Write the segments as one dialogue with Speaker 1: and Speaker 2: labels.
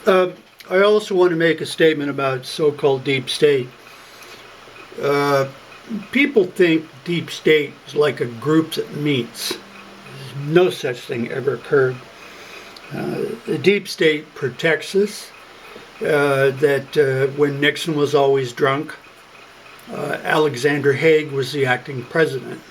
Speaker 1: I also want to make a statement about so-called deep state. Uh, People think deep state is like a group that meets. No such thing ever occurred. The deep state protects us. When Nixon was always drunk, Alexander Haig was the acting president.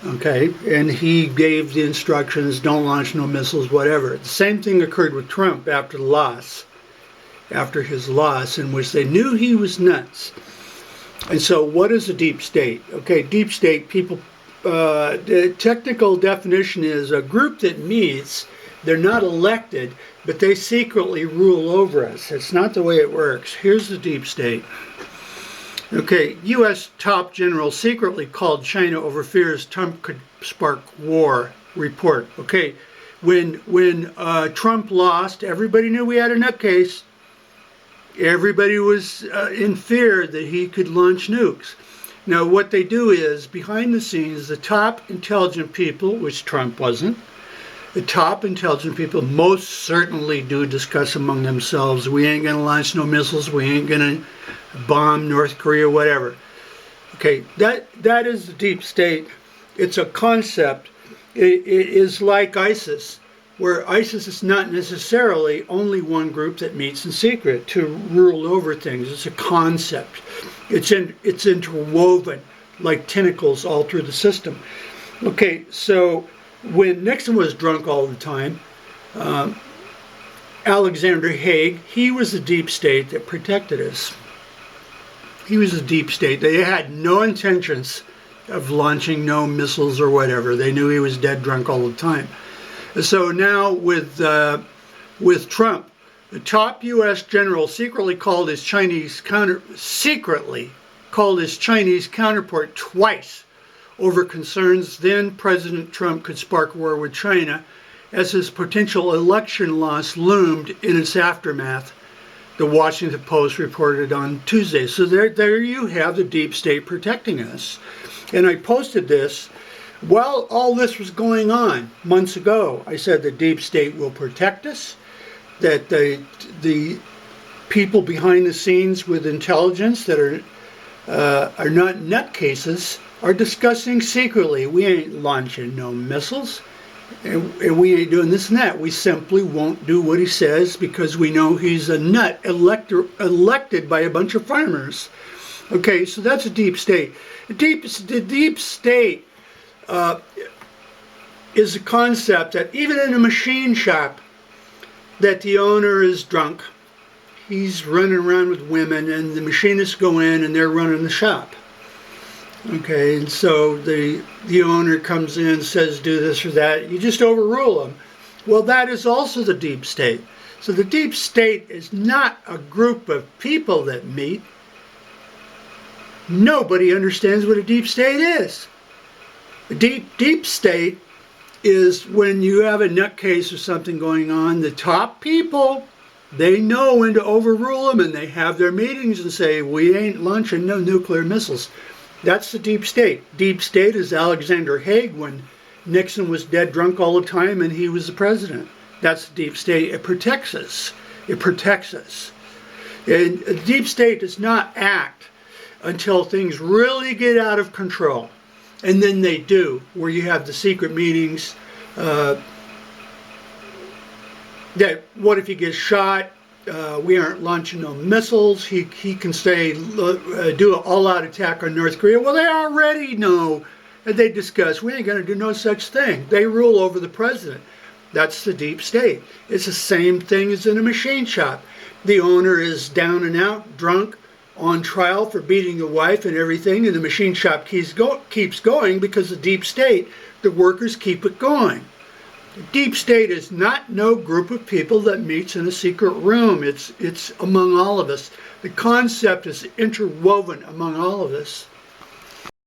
Speaker 1: Okay, and he gave the instructions, don't launch no missiles, whatever. The same thing occurred with Trump after his loss, in which they knew he was nuts. And so what is a deep state? Okay, deep state, the technical definition is a group that meets, they're not elected, but they secretly rule over us. It's not the way it works. Here's the deep state. Okay, U.S. top general secretly called China over fears Trump could spark war report. Okay, when Trump lost, everybody knew we had a nutcase. Everybody was in fear that he could launch nukes. Now, what they do is, behind the scenes, the top intelligent people, which Trump wasn't, the top intelligent people most certainly do discuss among themselves, we ain't going to launch no missiles, we ain't going to bomb North Korea, whatever. Okay, that is the deep state. It's a concept. It is like ISIS, where ISIS is not necessarily only one group that meets in secret to rule over things. It's a concept. It's interwoven like tentacles all through the system. Okay, so when Nixon was drunk all the time, Alexander Haig, he was the deep state that protected us. He was the deep state. They had no intentions of launching no missiles or whatever. They knew he was dead drunk all the time. So now with Trump, the top U.S. general secretly called his Chinese counterpart twice over concerns then President Trump could spark war with China as his potential election loss loomed in its aftermath, the Washington Post reported on Tuesday. So there you have the deep state protecting us. And I posted this while all this was going on months ago. I said the deep state will protect us, that the people behind the scenes with intelligence that are not nutcases are discussing secretly. We ain't launching no missiles, and we ain't doing this and that. We simply won't do what he says because we know he's a nut elected by a bunch of farmers. Okay, so that's a deep state. The deep state is a concept that even in a machine shop, that the owner is drunk. He's running around with women, and the machinists go in and they're running the shop. Okay, and so the owner comes in, says do this or that. You just overrule them. Well, that is also the deep state. So the deep state is not a group of people that meet. Nobody understands what a deep state is. A deep state is when you have a nutcase or something going on, the top people, they know when to overrule them, and they have their meetings and say, we ain't launching no nuclear missiles. That's the deep state. Deep state is Alexander Haig when Nixon was dead drunk all the time and he was the president. That's the deep state. It protects us. It protects us. And the deep state does not act until things really get out of control. And then they do, where you have the secret meetings. That what if he gets shot? We aren't launching no missiles. He can say, do an all-out attack on North Korea. Well, they already know, and they discuss, we ain't going to do no such thing. They rule over the president. That's the deep state. It's the same thing as in a machine shop. The owner is down and out, drunk, on trial for beating the wife and everything, and the machine shop keeps going because the deep state, the workers keep it going. The deep state is not no group of people that meets in a secret room. It's among all of us. The concept is interwoven among all of us.